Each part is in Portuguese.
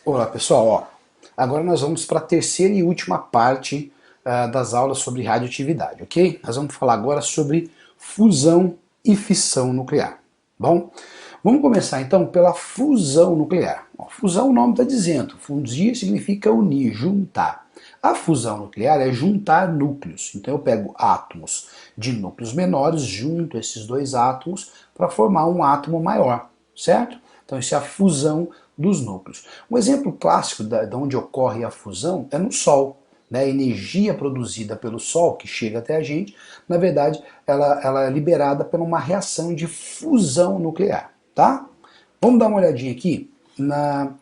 Olá pessoal, agora nós vamos para a terceira e última parte das aulas sobre radioatividade, ok? Nós vamos falar agora sobre fusão e fissão nuclear. Bom, vamos começar então pela fusão nuclear. Fusão, o nome está dizendo, fundir significa unir, juntar. A fusão nuclear é juntar núcleos, então eu pego átomos de núcleos menores, junto esses dois átomos para formar um átomo maior, certo? Então isso é a fusão dos núcleos. Um exemplo clássico de onde ocorre a fusão é no Sol. Né? A energia produzida pelo Sol, que chega até a gente, na verdade, ela é liberada por uma reação de fusão nuclear. Tá? Vamos dar uma olhadinha aqui na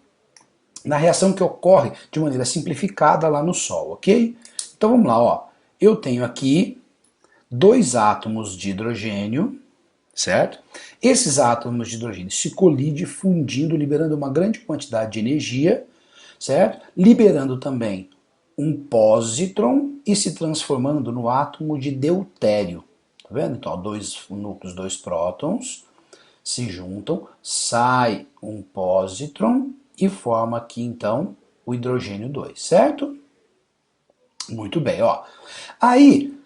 reação que ocorre de maneira simplificada lá no Sol, ok? Então vamos lá, eu tenho aqui dois átomos de hidrogênio, certo? Esses átomos de hidrogênio se colidem, fundindo, liberando uma grande quantidade de energia, certo? Liberando também um pósitron e se transformando no átomo de deutério. Tá vendo? Então, dois núcleos, dois prótons se juntam, sai um pósitron e forma aqui então o hidrogênio 2, certo? Muito bem, Aí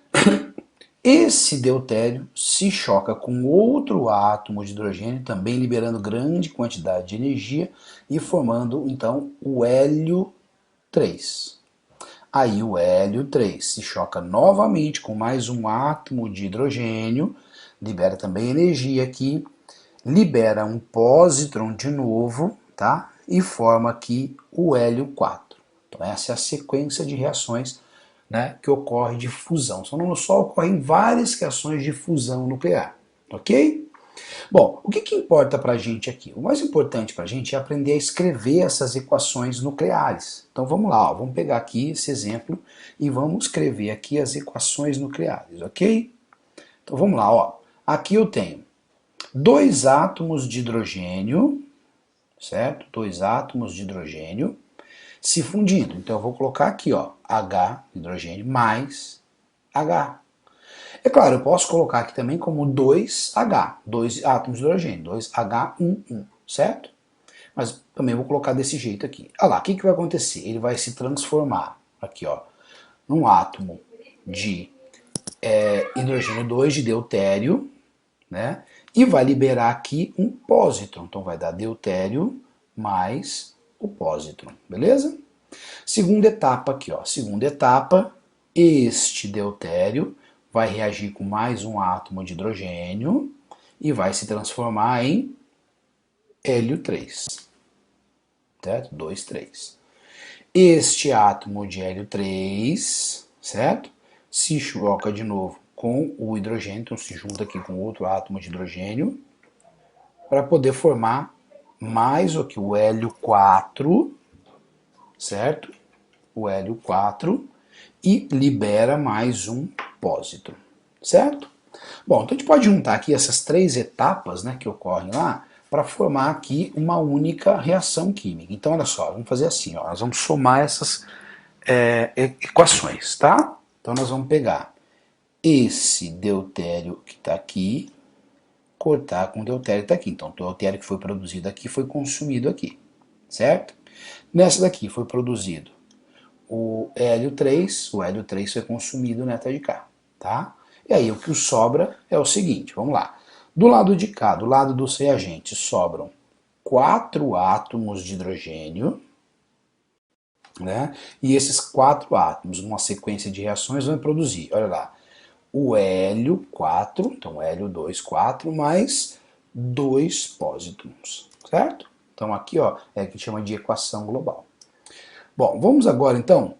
esse deutério se choca com outro átomo de hidrogênio, também liberando grande quantidade de energia e formando então o hélio 3. Aí o hélio 3 se choca novamente com mais um átomo de hidrogênio, libera também energia aqui, libera um pósitron de novo, tá? E forma aqui o hélio 4. Então essa é a sequência de reações, né, que ocorre de fusão. Só no Sol ocorrem várias reações de fusão nuclear, ok? Bom, o que importa para a gente aqui? O mais importante para a gente é aprender a escrever essas equações nucleares. Então vamos lá, vamos pegar aqui esse exemplo e vamos escrever aqui as equações nucleares, ok? Então vamos lá, aqui eu tenho dois átomos de hidrogênio, certo? Dois átomos de hidrogênio se fundindo. Então eu vou colocar aqui, H, hidrogênio, mais H. É claro, eu posso colocar aqui também como 2H, dois átomos de hidrogênio, 2H11, certo? Mas também vou colocar desse jeito aqui. Olha lá, o que vai acontecer? Ele vai se transformar aqui, num átomo de hidrogênio 2 de deutério, né? E vai liberar aqui um pósitron. Então vai dar deutério mais o pósitron, beleza? Segunda etapa aqui, segunda etapa, este deutério vai reagir com mais um átomo de hidrogênio e vai se transformar em hélio 3, certo? 2, 3. Este átomo de hélio 3, certo? Se choca de novo com o hidrogênio, então se junta aqui com outro átomo de hidrogênio para poder formar mais aqui o hélio 4, certo? O hélio 4 e libera mais um pósitron, certo? Bom, então a gente pode juntar aqui essas três etapas, né, que ocorrem lá para formar aqui uma única reação química. Então olha só, vamos fazer assim, nós vamos somar essas equações, tá? Então nós vamos pegar esse deutério que está aqui, cortar com o deutério que está aqui. Então o deutério que foi produzido aqui foi consumido aqui, certo? Nessa daqui foi produzido o hélio 3 foi consumido nessa de cá, tá? E aí o que sobra é o seguinte, vamos lá. Do lado de cá, do lado dos reagentes, sobram 4 átomos de hidrogênio, né? E esses 4 átomos, numa sequência de reações, vão produzir, olha lá, o hélio 4, então hélio 2, 4, mais 2 pósitrons, certo? Então aqui, é o que chama de equação global. Bom, vamos agora então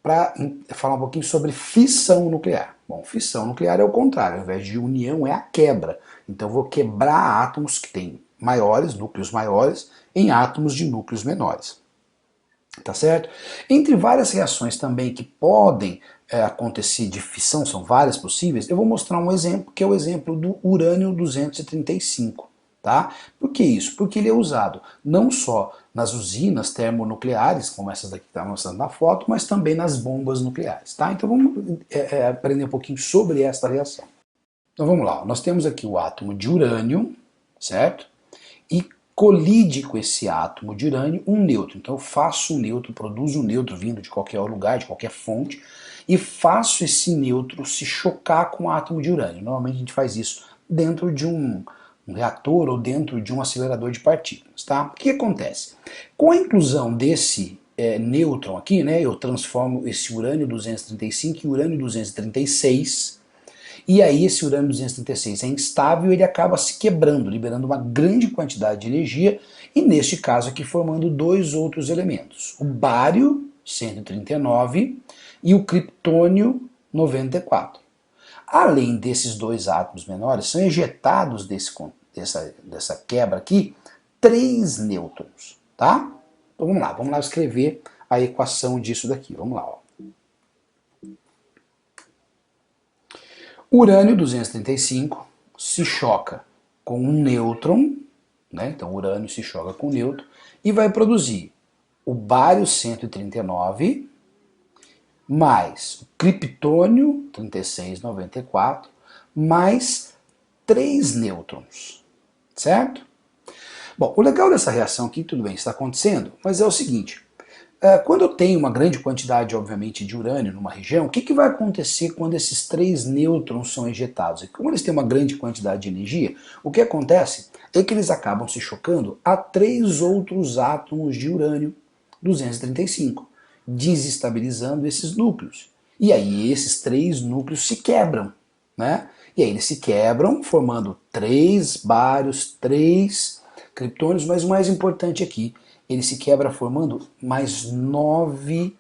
para falar um pouquinho sobre fissão nuclear. Bom, fissão nuclear é o contrário, ao invés de união é a quebra. Então eu vou quebrar átomos que têm maiores, núcleos maiores, em átomos de núcleos menores. Tá certo? Entre várias reações também que podem acontecer de fissão, são várias possíveis, eu vou mostrar um exemplo, que é o exemplo do urânio 235. Tá? Por que isso? Porque ele é usado não só nas usinas termonucleares, como essas daqui que está mostrando na foto, mas também nas bombas nucleares. Tá? Então vamos aprender um pouquinho sobre esta reação. Então vamos lá, nós temos aqui o átomo de urânio, certo? E colide com esse átomo de urânio um nêutron. Então eu faço um nêutron, produzo um nêutron vindo de qualquer lugar, de qualquer fonte, e faço esse nêutron se chocar com o átomo de urânio. Normalmente a gente faz isso dentro de um reator ou dentro de um acelerador de partículas. Tá? O que acontece? Com a inclusão desse nêutron aqui, né, eu transformo esse urânio 235 em urânio 236, e aí esse urânio 236 é instável e ele acaba se quebrando, liberando uma grande quantidade de energia, e neste caso aqui formando dois outros elementos, o bário 139 e o criptônio 94. Além desses dois átomos menores, são ejetados dessa quebra aqui 3 nêutrons, tá? Então vamos lá escrever a equação disso daqui, vamos lá, ó. Urânio 235 se choca com um nêutron, né? Então o urânio se choca com um nêutron e vai produzir o bário 139 mais o criptônio 3694 mais 3 nêutrons, certo? Bom, o legal dessa reação aqui, tudo bem, está acontecendo, mas é o seguinte, quando eu tenho uma grande quantidade, obviamente, de urânio numa região, o que vai acontecer quando esses 3 nêutrons são ejetados? Como eles têm uma grande quantidade de energia, o que acontece é que eles acabam se chocando a 3 outros átomos de urânio 235, desestabilizando esses núcleos. E aí esses 3 núcleos se quebram, né? E aí eles se quebram, formando 3 bários, 3 criptônios, mas o mais importante aqui, ele se quebra formando mais 9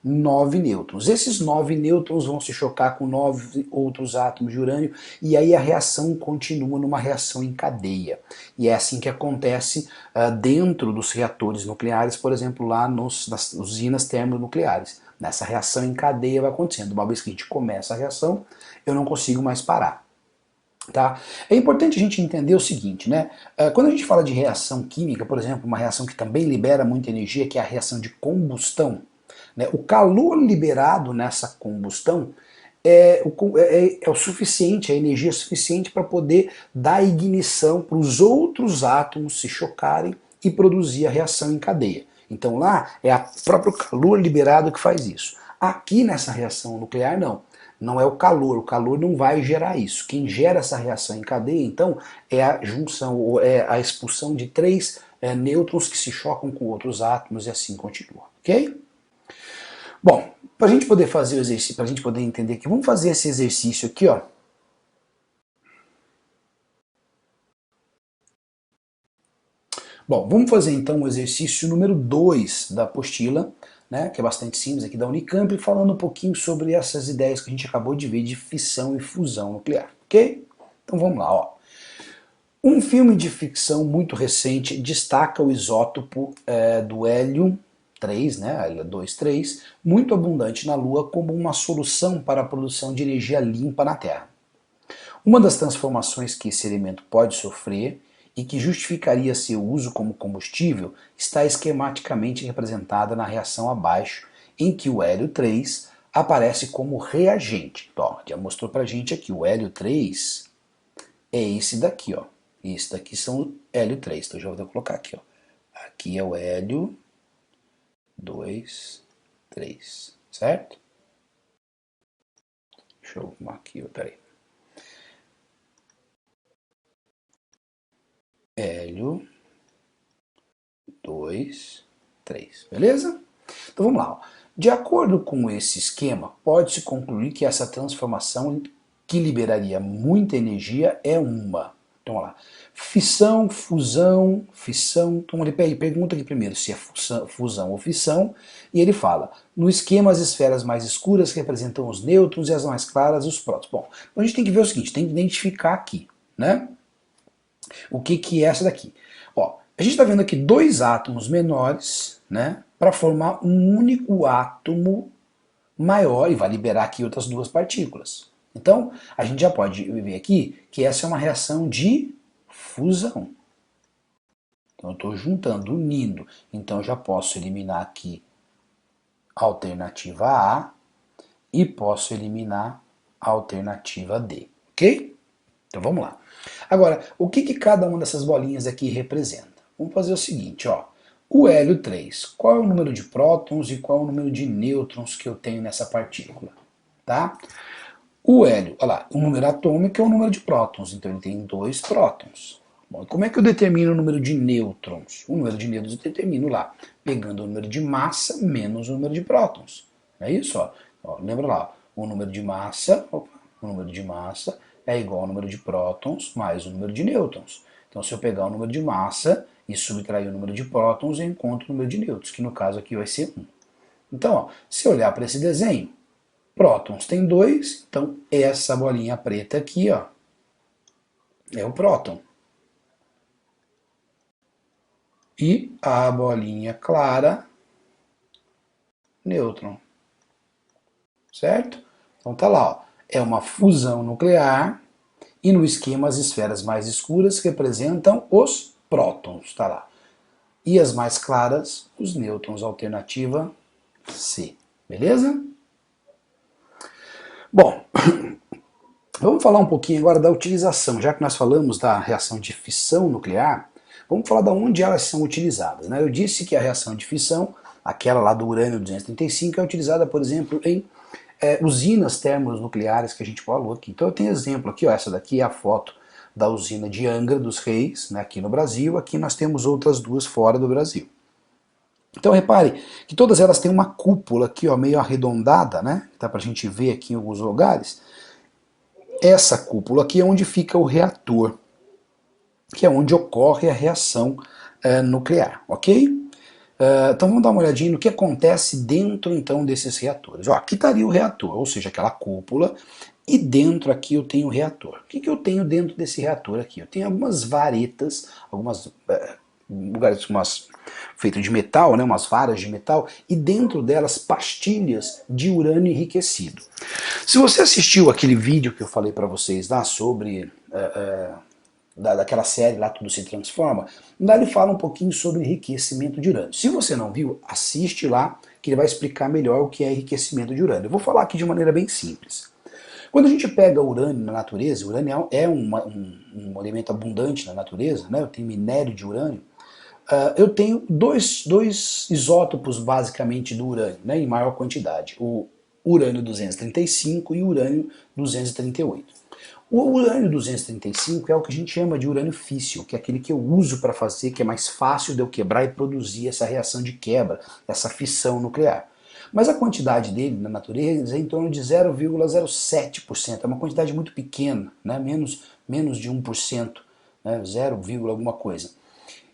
nêutrons. Esses 9 nêutrons vão se chocar com 9 outros átomos de urânio e aí a reação continua numa reação em cadeia. E é assim que acontece dentro dos reatores nucleares, por exemplo, lá nas usinas termonucleares. Nessa reação em cadeia vai acontecendo. Uma vez que a gente começa a reação, eu não consigo mais parar. Tá? É importante a gente entender o seguinte, né? Quando a gente fala de reação química, por exemplo, uma reação que também libera muita energia, que é a reação de combustão, né? O calor liberado nessa combustão é o suficiente, a energia suficiente para poder dar ignição para os outros átomos se chocarem e produzir a reação em cadeia. Então lá é o próprio calor liberado que faz isso. Aqui nessa reação nuclear não. Não é o calor não vai gerar isso. Quem gera essa reação em cadeia, então, é a junção, ou é a expulsão de 3 nêutrons que se chocam com outros átomos e assim continua, ok? Bom, para a gente poder fazer o exercício, para a gente poder entender aqui, vamos fazer esse exercício aqui, ó. Bom, vamos fazer então o exercício número 2 da apostila, né, que é bastante simples aqui da Unicamp, falando um pouquinho sobre essas ideias que a gente acabou de ver de fissão e fusão nuclear, ok? Então vamos lá, ó. Um filme de ficção muito recente destaca o isótopo do hélio 3, né, hélio 2,3, muito abundante na Lua como uma solução para a produção de energia limpa na Terra. Uma das transformações que esse elemento pode sofrer e que justificaria seu uso como combustível está esquematicamente representada na reação abaixo, em que o hélio 3 aparece como reagente. Então, já mostrou pra gente aqui, o hélio 3 é esse daqui, ó. Esse daqui são o hélio 3, então já vou colocar aqui, ó. Aqui é o hélio 2, 3, certo? Deixa eu arrumar aqui, peraí. Hélio 2, 3, beleza? Então vamos lá. Ó. De acordo com esse esquema, pode-se concluir que essa transformação que liberaria muita energia é uma. Então vamos lá. Fissão, fusão, fissão. Então ele pergunta aqui primeiro se é fusão ou fissão, e ele fala, no esquema as esferas mais escuras representam os nêutrons e as mais claras os prótons. Bom, então a gente tem que ver o seguinte, tem que identificar aqui, né? O que é essa daqui? Ó, a gente está vendo aqui 2 átomos menores, né, para formar um único átomo maior e vai liberar aqui outras 2 partículas. Então, a gente já pode ver aqui que essa é uma reação de fusão. Então, eu estou juntando, unindo. Então, eu já posso eliminar aqui a alternativa A e posso eliminar a alternativa D. Ok? Então, vamos lá. Agora, o que cada uma dessas bolinhas aqui representa? Vamos fazer o seguinte, ó. O hélio 3, qual é o número de prótons e qual é o número de nêutrons que eu tenho nessa partícula? Tá? O hélio, olha lá, o número atômico é o número de prótons, então ele tem 2 prótons. Bom, como é que eu determino o número de nêutrons? O número de nêutrons eu determino lá, pegando o número de massa menos o número de prótons. É isso, ó. Lembra lá, o número de massa, o número de massa é igual ao número de prótons mais o número de nêutrons. Então, se eu pegar o número de massa e subtrair o número de prótons, eu encontro o número de nêutrons, que no caso aqui vai ser 1. Então, ó, se eu olhar para esse desenho, prótons tem 2, então essa bolinha preta aqui, ó, é o próton. E a bolinha clara, nêutron. Certo? Então tá lá, ó, é uma fusão nuclear e no esquema as esferas mais escuras representam os prótons, tá lá. E as mais claras, os nêutrons, alternativa C. Beleza? Bom, vamos falar um pouquinho agora da utilização. Já que nós falamos da reação de fissão nuclear, vamos falar de onde elas são utilizadas, né? Eu disse que a reação de fissão, aquela lá do urânio 235, é utilizada, por exemplo, em usinas termonucleares que a gente falou aqui. Então eu tenho exemplo aqui, ó, essa daqui é a foto da usina de Angra dos Reis, né, aqui no Brasil. Aqui nós temos outras duas fora do Brasil. Então repare que todas elas têm uma cúpula aqui, ó, meio arredondada, né? Dá pra gente ver aqui em alguns lugares. Essa cúpula aqui é onde fica o reator, que é onde ocorre a reação nuclear, ok? Então vamos dar uma olhadinha no que acontece dentro então desses reatores. Ó, aqui estaria o reator, ou seja, aquela cúpula, e dentro aqui eu tenho o reator. O que eu tenho dentro desse reator aqui? Eu tenho algumas varetas, algumas lugares feitos de metal, né, umas varas de metal, e dentro delas pastilhas de urânio enriquecido. Se você assistiu aquele vídeo que eu falei para vocês lá sobre daquela série lá Tudo se Transforma, lá ele fala um pouquinho sobre enriquecimento de urânio. Se você não viu, assiste lá que ele vai explicar melhor o que é enriquecimento de urânio. Eu vou falar aqui de maneira bem simples. Quando a gente pega urânio na natureza, o urânio é um elemento abundante na natureza, né? Eu tenho minério de urânio, eu tenho dois isótopos basicamente do urânio, né, em maior quantidade, o urânio 235 e o urânio 238. O urânio 235 é o que a gente chama de urânio físsil, que é aquele que eu uso para fazer, que é mais fácil de eu quebrar e produzir essa reação de quebra, essa fissão nuclear. Mas a quantidade dele na natureza é em torno de 0,07%, é uma quantidade muito pequena, né? menos de 1%, né? 0, alguma coisa.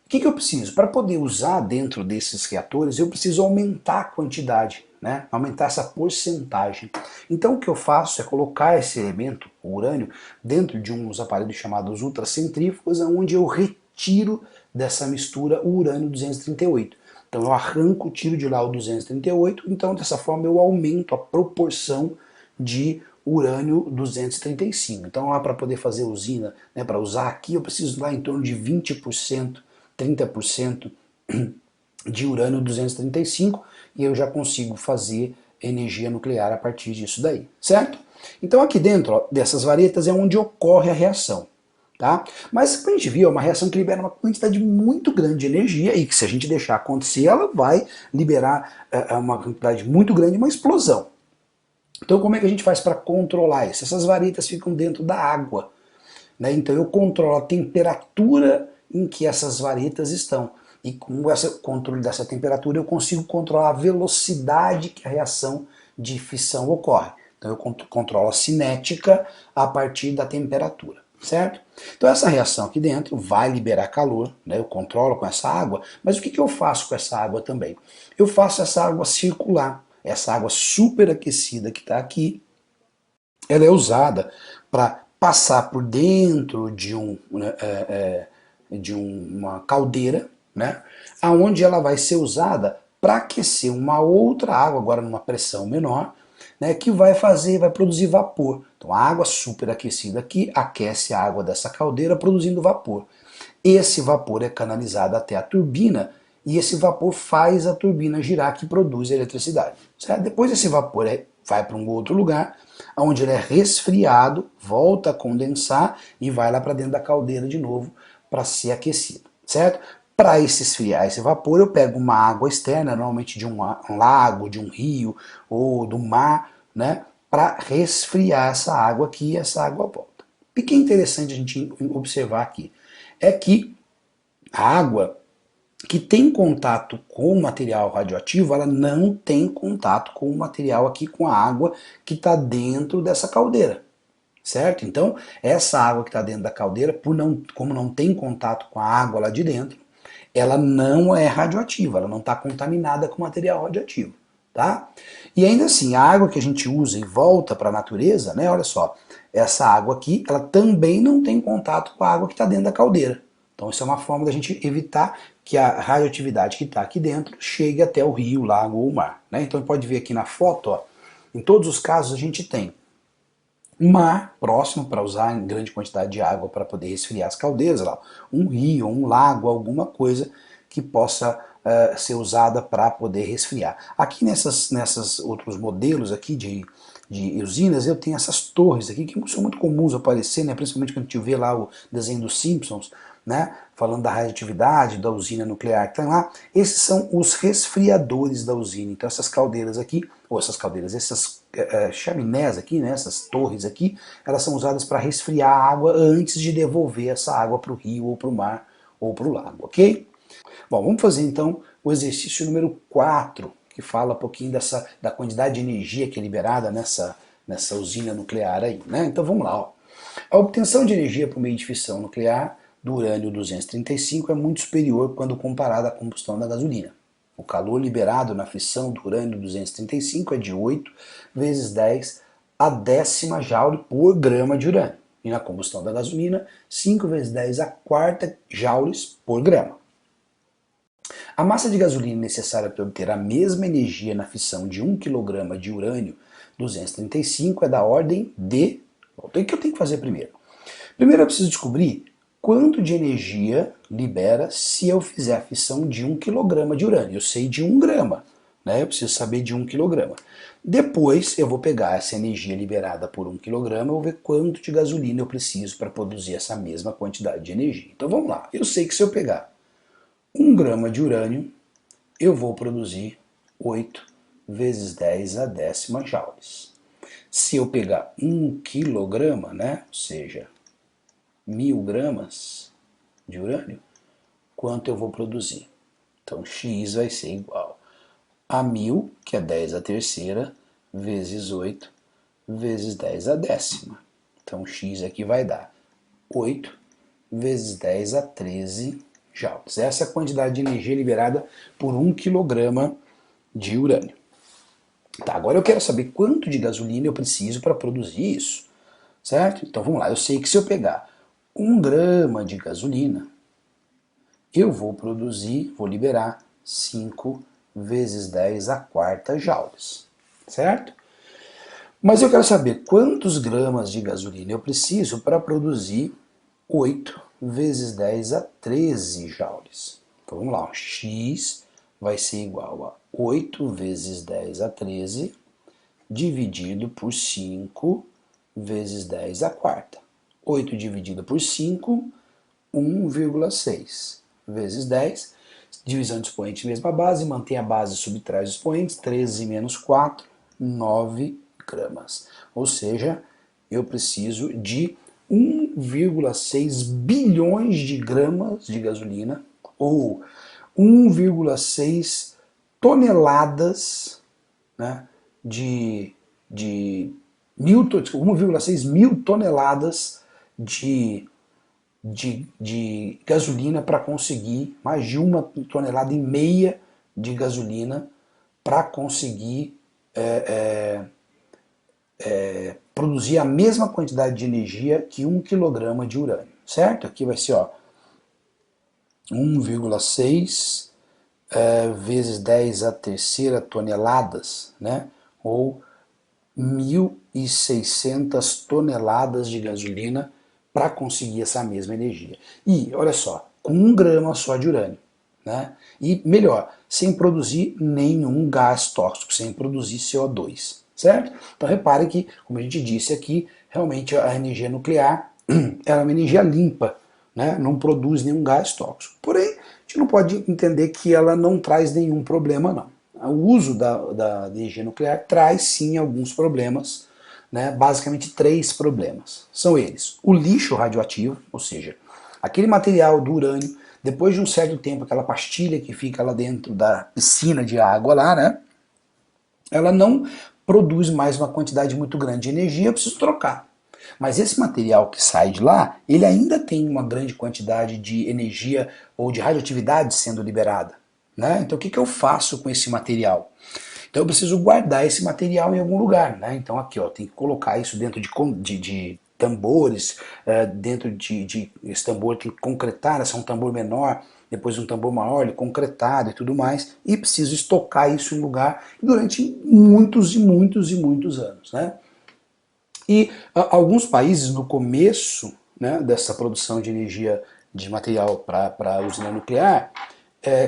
O que eu preciso? Para poder usar dentro desses reatores, eu preciso aumentar a quantidade, né? Aumentar essa porcentagem. Então o que eu faço é colocar esse elemento, o urânio, dentro de uns aparelhos chamados ultracentrífugos, onde eu retiro dessa mistura o urânio 238. Então eu arranco, tiro de lá o 238, então dessa forma eu aumento a proporção de urânio 235. Então lá para poder fazer usina, né, para usar aqui, eu preciso lá em torno de 20%, 30% de urânio 235 e eu já consigo fazer energia nuclear a partir disso daí, certo? Então aqui dentro, ó, dessas varetas é onde ocorre a reação. Tá? Mas como a gente viu, é uma reação que libera uma quantidade muito grande de energia e que se a gente deixar acontecer, ela vai liberar uma quantidade muito grande, uma explosão. Então como é que a gente faz para controlar isso? Essas varetas ficam dentro da água, né? Então eu controlo a temperatura em que essas varetas estão. E com o controle dessa temperatura eu consigo controlar a velocidade que a reação de fissão ocorre. Então eu controlo a cinética a partir da temperatura, certo? Então essa reação aqui dentro vai liberar calor, né? Eu controlo com essa água, mas o que eu faço com essa água também? Eu faço essa água circular, essa água superaquecida que está aqui, ela é usada para passar por dentro de uma caldeira, né, aonde ela vai ser usada para aquecer uma outra água, agora numa pressão menor, né, que vai produzir vapor. Então a água superaquecida aqui aquece a água dessa caldeira produzindo vapor. Esse vapor é canalizado até a turbina e esse vapor faz a turbina girar que produz eletricidade. Certo? Depois esse vapor é vai para um outro lugar, onde ele é resfriado, volta a condensar e vai lá para dentro da caldeira de novo para ser aquecido, certo? Para esfriar esse vapor, eu pego uma água externa, normalmente de um lago, de um rio ou do mar, né, para resfriar essa água aqui e essa água volta. O que é interessante a gente observar aqui é que a água que tem contato com o material radioativo, ela não tem contato com o material aqui, com a água que está dentro dessa caldeira, certo? Então, essa água que está dentro da caldeira, como não tem contato com a água lá de dentro, ela não é radioativa, ela não está contaminada com material radioativo, tá? E ainda assim, a água que a gente usa e volta para a natureza, né? Olha só, essa água aqui, ela também não tem contato com a água que está dentro da caldeira. Então isso é uma forma da gente evitar que a radioatividade que está aqui dentro chegue até o rio, lago ou mar, né? Então pode ver aqui na foto, ó, em todos os casos a gente tem um mar próximo para usar em grande quantidade de água para poder resfriar as caldeiras, lá, um rio, um lago, alguma coisa que possa ser usada para poder resfriar. Aqui nessas outros modelos aqui de usinas, eu tenho essas torres aqui que são muito comuns aparecer, né, principalmente quando a gente vê lá o desenho dos Simpsons, né, falando da radioatividade, da usina nuclear que está lá. Esses são os resfriadores da usina. Então essas caldeiras aqui, ou essas caldeiras, essas chaminés aqui, né, essas torres aqui, elas são usadas para resfriar a água antes de devolver essa água para o rio, ou para o mar, ou para o lago, ok? Bom, vamos fazer então o exercício número 4, que fala um pouquinho da quantidade de energia que é liberada nessa usina nuclear aí, né? Então vamos lá, ó. A obtenção de energia por meio de fissão nuclear do urânio 235 é muito superior quando comparada à combustão da gasolina. O calor liberado na fissão do urânio 235 é de 8 vezes 10 a décima joule por grama de urânio. E na combustão da gasolina, 5 vezes 10 a quarta joules por grama. A massa de gasolina necessária para obter a mesma energia na fissão de 1 kg de urânio 235 é da ordem de... O que eu tenho que fazer primeiro? Primeiro eu preciso descobrir quanto de energia libera se eu fizer a fissão de 1 kg de urânio. Eu sei de 1 grama, né? Eu preciso saber de 1 kg. Depois eu vou pegar essa energia liberada por 1 kg e vou ver quanto de gasolina eu preciso para produzir essa mesma quantidade de energia. Então vamos lá. Eu sei que se eu pegar 1 grama de urânio, eu vou produzir 8 vezes 10 a décima joules. Se eu pegar 1 quilograma, né, ou seja, 1000 gramas de urânio, quanto eu vou produzir? Então X vai ser igual a 1000, que é 10 a terceira, vezes 8, vezes 10 a décima. Então X aqui vai dar 8 vezes 10 a 13 joules. Essa é a quantidade de energia liberada por 1 kg de urânio. Tá, agora eu quero saber quanto de gasolina eu preciso para produzir isso, certo? Então vamos lá, eu sei que se eu pegar 1 grama de gasolina, eu vou liberar 5 vezes 10 a quarta joules, certo? Mas eu quero saber quantos gramas de gasolina eu preciso para produzir 8 vezes 10 a 13 joules. Então vamos lá, X vai ser igual a 8 vezes 10 a 13 dividido por 5 vezes 10 a quarta. 8 dividido por 5, 1,6 vezes 10. Divisão de expoente, mesma base, mantém a base, subtrai os expoentes, 13 menos 4, 9 gramas. Ou seja, eu preciso de 1,6 bilhões de gramas de gasolina, ou 1,6 toneladas, né, de 1,6 mil toneladas de gasolina para conseguir mais de 1,5 tonelada de gasolina para conseguir produzir a mesma quantidade de energia que 1 kg de urânio, certo? Aqui vai ser 1,6 vezes 10 a terceira toneladas, né? Ou 1.600 toneladas de gasolina para conseguir essa mesma energia. E, olha só, com 1 grama só de urânio, né? E melhor, sem produzir nenhum gás tóxico, sem produzir CO2, certo? Então repare que, como a gente disse aqui, realmente a energia nuclear ela é uma energia limpa, né? Não produz nenhum gás tóxico. Porém, a gente não pode entender que ela não traz nenhum problema, não. O uso da energia nuclear traz sim alguns problemas, né? Basicamente três problemas. São eles: o lixo radioativo, ou seja, aquele material do urânio, depois de um certo tempo, aquela pastilha que fica lá dentro da piscina de água lá, né? Ela não produz mais uma quantidade muito grande de energia, eu preciso trocar. Mas esse material que sai de lá, ele ainda tem uma grande quantidade de energia ou de radioatividade sendo liberada, né? Então o que eu faço com esse material? Então eu preciso guardar esse material em algum lugar, né? Então aqui, ó, tem que colocar isso dentro de tambores, dentro esse tambor tem que concretar, né? Se é um tambor menor, depois um tambor maior, ele concretado e tudo mais, e preciso estocar isso em um lugar durante muitos e muitos e muitos anos, né? E alguns países no começo, né, dessa produção de energia de material para a usina nuclear,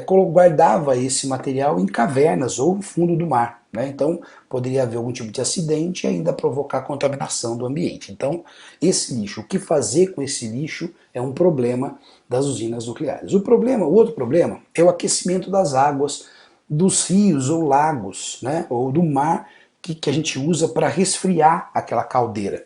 guardava esse material em cavernas ou no fundo do mar, né? Então poderia haver algum tipo de acidente e ainda provocar contaminação do ambiente. Então esse lixo, o que fazer com esse lixo é um problema das usinas nucleares. O outro problema é o aquecimento das águas dos rios ou lagos, né, ou do mar que a gente usa para resfriar aquela caldeira,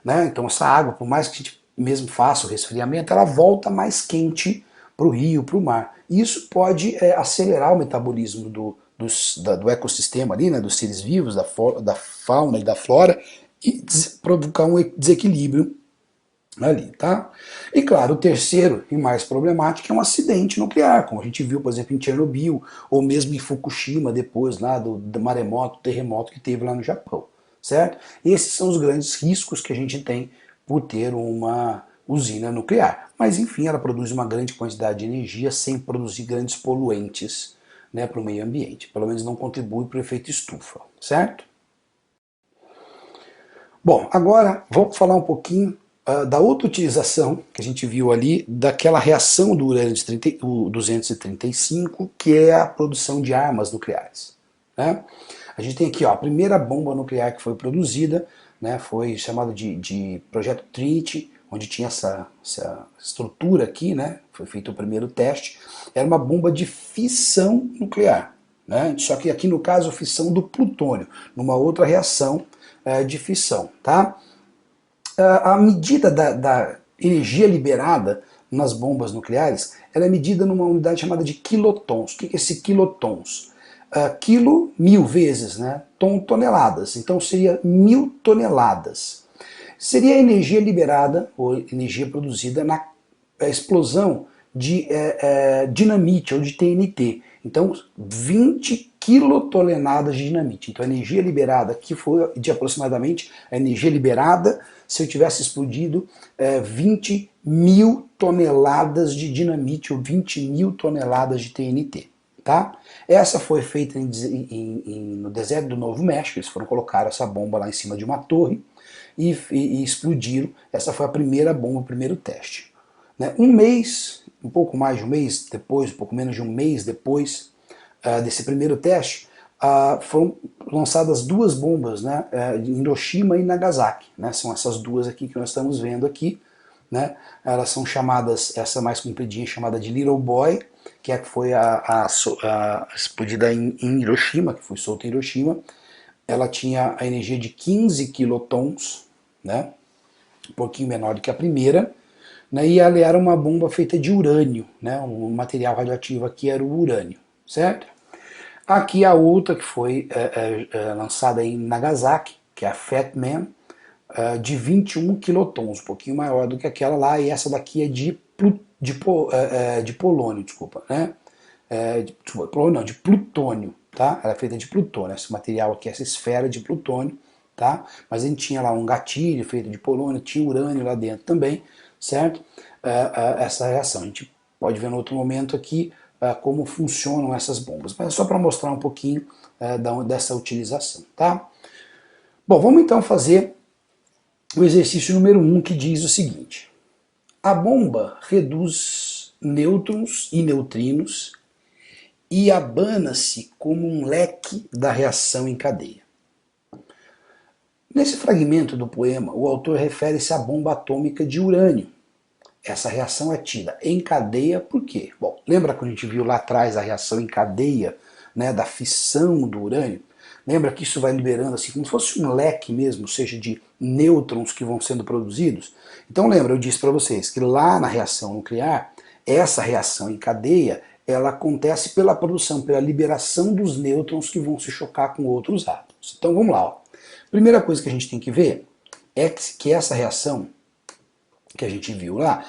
né? Então essa água, por mais que a gente mesmo faça o resfriamento, ela volta mais quente para o rio, para o mar. E isso pode acelerar o metabolismo do ecossistema ali, né, dos seres vivos, da fauna e da flora, e provocar um desequilíbrio ali, tá? E claro, o terceiro e mais problemático é um acidente nuclear, como a gente viu, por exemplo, em Chernobyl, ou mesmo em Fukushima, depois lá do maremoto, terremoto que teve lá no Japão, certo? Esses são os grandes riscos que a gente tem por ter uma usina nuclear. Mas enfim, ela produz uma grande quantidade de energia sem produzir grandes poluentes, né, para o meio ambiente. Pelo menos não contribui para o efeito estufa, certo? Bom, agora vamos falar um pouquinho da outra utilização que a gente viu ali, daquela reação do urânio 235, que é a produção de armas nucleares, né? A gente tem aqui, ó, a primeira bomba nuclear que foi produzida, né, foi chamada de Projeto Trinity, onde tinha essa estrutura aqui, né, foi feito o primeiro teste. Era uma bomba de fissão nuclear, né? Só que aqui no caso fissão do plutônio, numa outra reação de fissão, tá? A medida da energia liberada nas bombas nucleares, ela é medida numa unidade chamada de quilotons. O que é esse quilotons? Quilo, 1000 vezes, né? Tom, toneladas. Então seria 1000 toneladas. Seria a energia liberada, ou energia produzida na explosão de dinamite ou de TNT. Então, 20 quilotoneladas de dinamite. Então, a energia liberada aqui foi de aproximadamente a energia liberada se eu tivesse explodido 20 mil toneladas de dinamite ou 20 mil toneladas de TNT. Tá? Essa foi feita no deserto do Novo México. Eles foram colocar essa bomba lá em cima de uma torre e explodiram. Essa foi a primeira bomba, o primeiro teste. Né? Um mês, um pouco mais de um mês depois, um pouco menos de um mês depois desse primeiro teste, foram lançadas duas bombas, né, em Hiroshima e Nagasaki. Né? São essas duas aqui que nós estamos vendo aqui. Né? Elas são chamadas, essa mais compridinha chamada de Little Boy, que foi a explodida em Hiroshima, que foi solta em Hiroshima. Ela tinha a energia de 15 quilotons, né? Um pouquinho menor do que a primeira, né? E ela era uma bomba feita de urânio, né? Um material radioativo aqui era o urânio, certo? Aqui a outra que foi lançada em Nagasaki, que é a Fat Man, de 21 quilotons, um pouquinho maior do que aquela lá, e essa daqui é de polônio, desculpa, né? De plutônio, tá? Ela é feita de plutônio, esse material aqui, essa esfera de plutônio, tá? Mas a gente tinha lá um gatilho feito de polônio, tinha urânio lá dentro também, certo? Essa reação. A gente pode ver no outro momento aqui como funcionam essas bombas, mas é só para mostrar um pouquinho dessa utilização, tá? Bom, vamos então fazer o exercício número 1, que diz o seguinte: a bomba reduz nêutrons e neutrinos e abana-se como um leque da reação em cadeia. Nesse fragmento do poema, o autor refere-se à bomba atômica de urânio. Essa reação é tida em cadeia por quê? Bom, lembra quando a gente viu lá atrás a reação em cadeia, né, da fissão do urânio? Lembra que isso vai liberando assim como se fosse um leque mesmo, ou seja, de nêutrons que vão sendo produzidos? Então lembra, eu disse para vocês que lá na reação nuclear, essa reação em cadeia, ela acontece pela produção, pela liberação dos nêutrons que vão se chocar com outros átomos. Então vamos lá. Ó. Primeira coisa que a gente tem que ver é que essa reação que a gente viu lá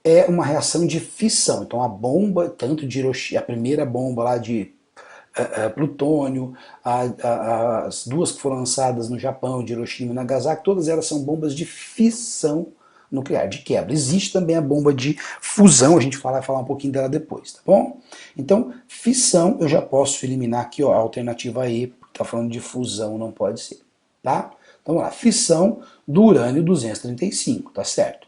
é uma reação de fissão. Então a bomba, tanto de Hiroshima, a primeira bomba lá de plutônio, as duas que foram lançadas no Japão, de Hiroshima e Nagasaki, todas elas são bombas de fissão nuclear, de quebra. Existe também a bomba de fusão, a gente vai falar um pouquinho dela depois, tá bom? Então, fissão, eu já posso eliminar aqui ó, a alternativa E, porque está falando de fusão, não pode ser, tá? Então, vamos lá, fissão do urânio 235, tá certo?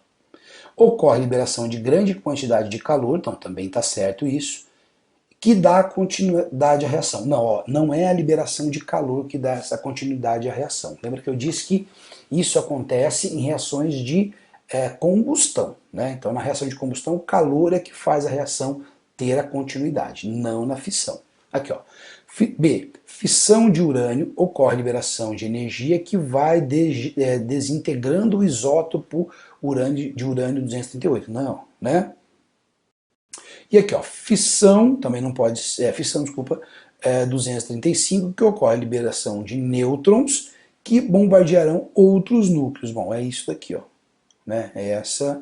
Ocorre liberação de grande quantidade de calor, então também está certo isso, que dá continuidade à reação. Não, ó, não é a liberação de calor que dá essa continuidade à reação. Lembra que eu disse que isso acontece em reações de combustão, né? Então na reação de combustão o calor é que faz a reação ter a continuidade, não na fissão. Aqui ó, B, fissão de urânio, ocorre liberação de energia que vai desintegrando o isótopo de urânio 238. Não, né? E aqui, ó, fissão, também não pode ser, fissão, desculpa, 235, que ocorre a liberação de nêutrons que bombardearão outros núcleos. Bom, é isso daqui, ó, né? Essa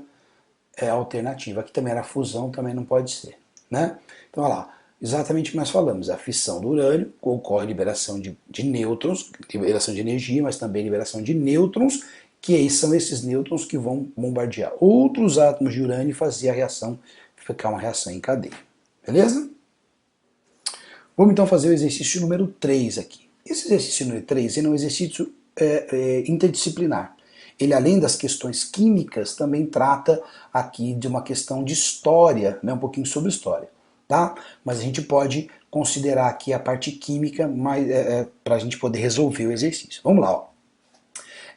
é a alternativa. Aqui também era fusão, também não pode ser, né? Então, olha lá, exatamente o que nós falamos, a fissão do urânio, ocorre liberação de nêutrons, liberação de energia, mas também liberação de nêutrons, que aí são esses nêutrons que vão bombardear outros átomos de urânio e fazer a reação ficar uma reação em cadeia. Beleza? Vamos então fazer o exercício número 3 aqui. Esse exercício número 3 é um exercício interdisciplinar. Ele, além das questões químicas, também trata aqui de uma questão de história, né, um pouquinho sobre história. Tá? Mas a gente pode considerar aqui a parte química para a gente poder resolver o exercício. Vamos lá. Ó.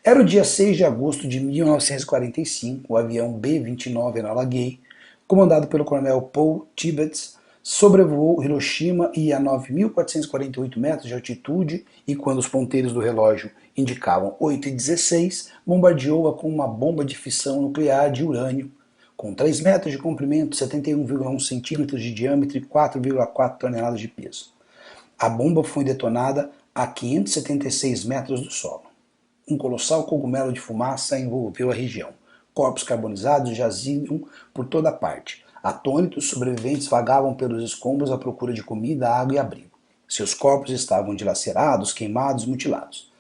Era o dia 6 de agosto de 1945, o avião B-29 Enola Gay, comandado pelo coronel Paul Tibbets, sobrevoou Hiroshima e a 9.448 metros de altitude e quando os ponteiros do relógio indicavam 8h16, bombardeou-a com uma bomba de fissão nuclear de urânio, com 3 metros de comprimento, 71,1 centímetros de diâmetro e 4,4 toneladas de peso. A bomba foi detonada a 576 metros do solo. Um colossal cogumelo de fumaça envolveu a região. Corpos carbonizados jaziam por toda parte. Atônitos, sobreviventes vagavam pelos escombros à procura de comida, água e abrigo. Seus corpos estavam dilacerados, queimados, mutilados.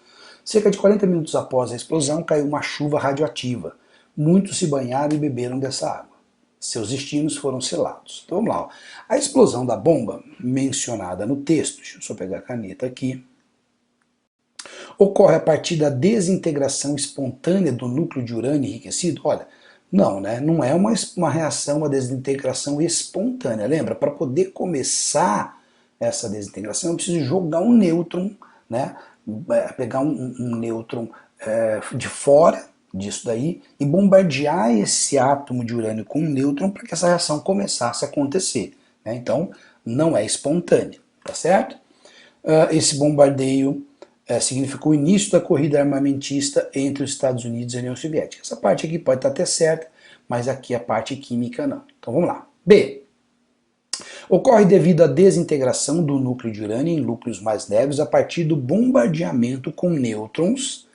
Cerca de 40 minutos após a explosão, caiu uma chuva radioativa. Muitos se banharam e beberam dessa água. Seus destinos foram selados. Então vamos lá. Ó. A explosão da bomba, mencionada no texto, deixa eu só pegar a caneta aqui, ocorre a partir da desintegração espontânea do núcleo de urânio enriquecido? Olha, não, né? Não é uma reação, uma desintegração espontânea. Lembra? Para poder começar essa desintegração, eu preciso jogar um nêutron, né? Pegar um nêutron de fora disso daí e bombardear esse átomo de urânio com um nêutron para que essa reação começasse a acontecer. Né? Então, não é espontânea, tá certo? Esse bombardeio significou o início da corrida armamentista entre os Estados Unidos e a União Soviética. Essa parte aqui pode estar até certa, mas aqui a parte química não. Então vamos lá. B. Ocorre devido à desintegração do núcleo de urânio em núcleos mais leves a partir do bombardeamento com nêutrons,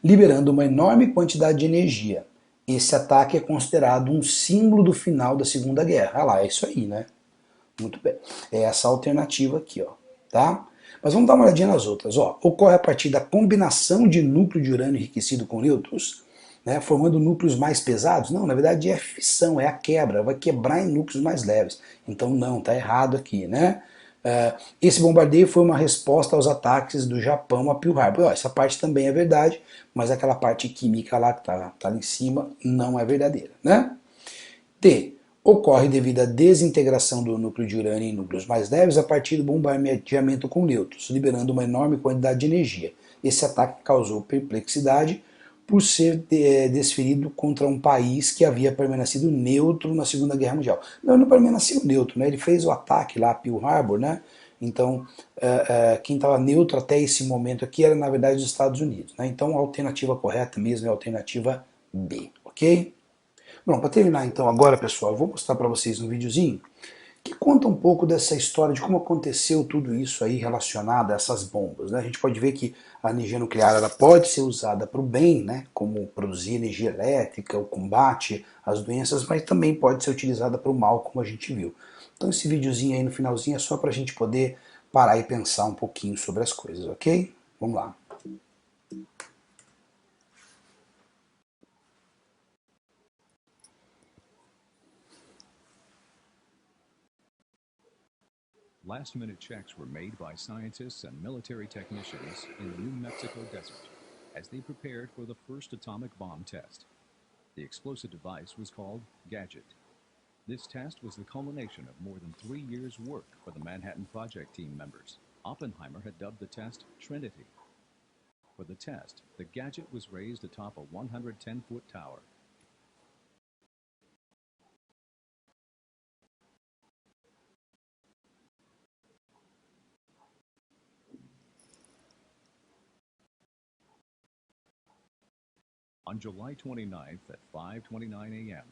liberando uma enorme quantidade de energia. Esse ataque é considerado um símbolo do final da Segunda Guerra. Ah lá, é isso aí, né? Muito bem. É essa alternativa aqui, ó. Tá? Mas vamos dar uma olhadinha nas outras. Ó, ocorre a partir da combinação de núcleo de urânio enriquecido com nêutrons, né, formando núcleos mais pesados? Não, na verdade é fissão, é a quebra, vai quebrar em núcleos mais leves. Então não, está errado aqui. Né? Esse bombardeio foi uma resposta aos ataques do Japão a Pearl Harbor. Ó, essa parte também é verdade, mas aquela parte química lá que está lá em cima não é verdadeira. Né? D. ocorre devido à desintegração do núcleo de urânio em núcleos mais leves a partir do bombardeamento com nêutrons, liberando uma enorme quantidade de energia. Esse ataque causou perplexidade por ser desferido contra um país que havia permanecido neutro na Segunda Guerra Mundial. Não permaneceu neutro, né? Ele fez o ataque lá a Pearl Harbor, né? Então, quem estava neutro até esse momento aqui era, na verdade, os Estados Unidos. Né? Então, a alternativa correta mesmo é a alternativa B, ok? Bom, para terminar então agora, pessoal, eu vou mostrar para vocês um videozinho que conta um pouco dessa história de como aconteceu tudo isso aí relacionado a essas bombas. Né? A gente pode ver que a energia nuclear ela pode ser usada para o bem, né? Como produzir energia elétrica, o combate às doenças, mas também pode ser utilizada para o mal, como a gente viu. Então esse videozinho aí no finalzinho é só para a gente poder parar e pensar um pouquinho sobre as coisas, ok? Vamos lá. Last-minute checks were made by scientists and military technicians in the New Mexico desert as they prepared for the first atomic bomb test. The explosive device was called Gadget. This test was the culmination of more than 3 years' work for the Manhattan Project team members. Oppenheimer had dubbed the test Trinity. For the test, the Gadget was raised atop a 110-foot tower. On July 29th at 5:29 a.m.,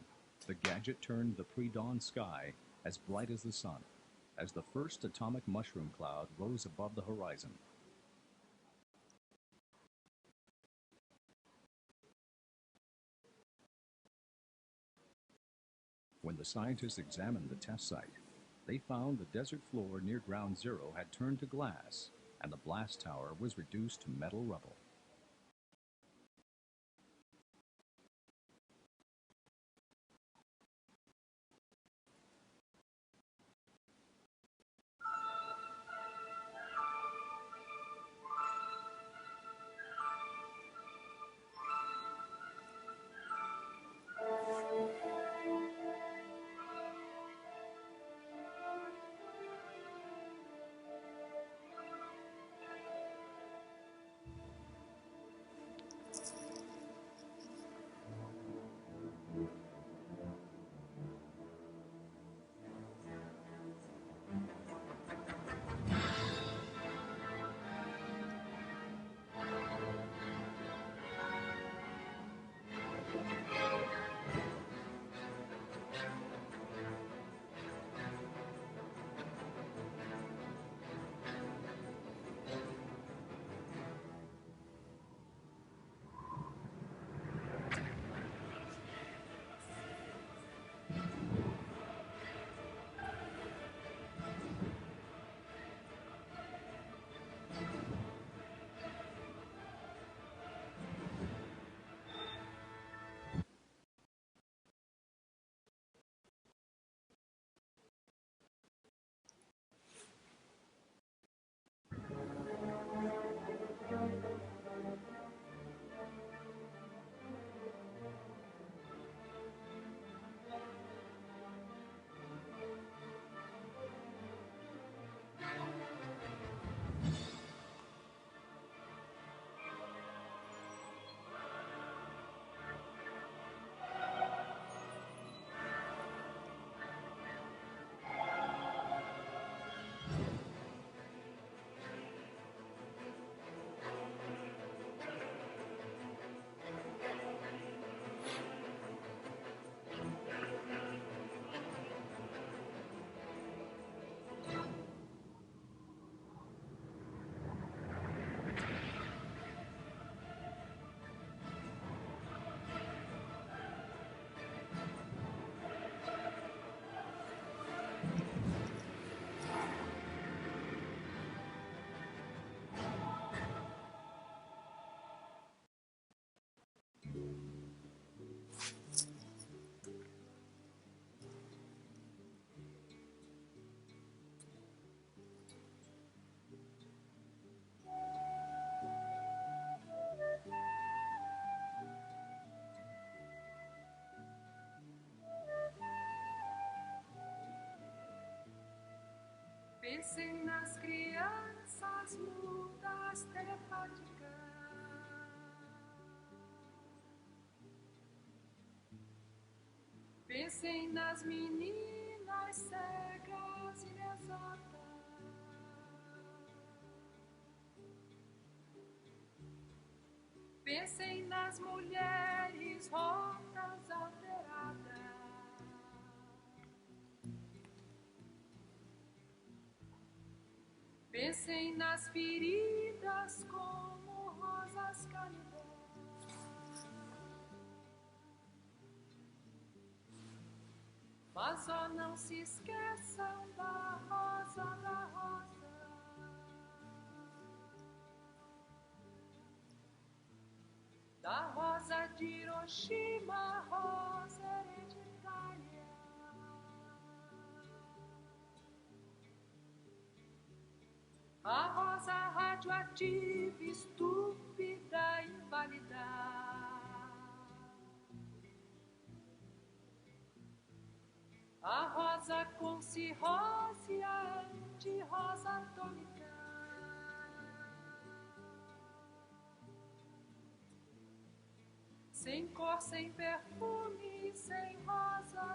the Gadget turned the pre-dawn sky as bright as the sun, as the first atomic mushroom cloud rose above the horizon. When the scientists examined the test site, they found the desert floor near Ground Zero had turned to glass, and the blast tower was reduced to metal rubble. Pensem nas crianças mudas telepáticas. Pensem nas meninas cegas e inexatas. Pensem nas mulheres rotas alteradas. Pensem nas feridas como rosas cálidas. Mas ó, não se esqueçam da rosa, da rosa. Da rosa de Hiroshima, rosa hereditária. A rosa radioativa, estúpida, inválida. A rosa com cirrose, a anti-rosa atômica. Sem cor, sem perfume, sem rosa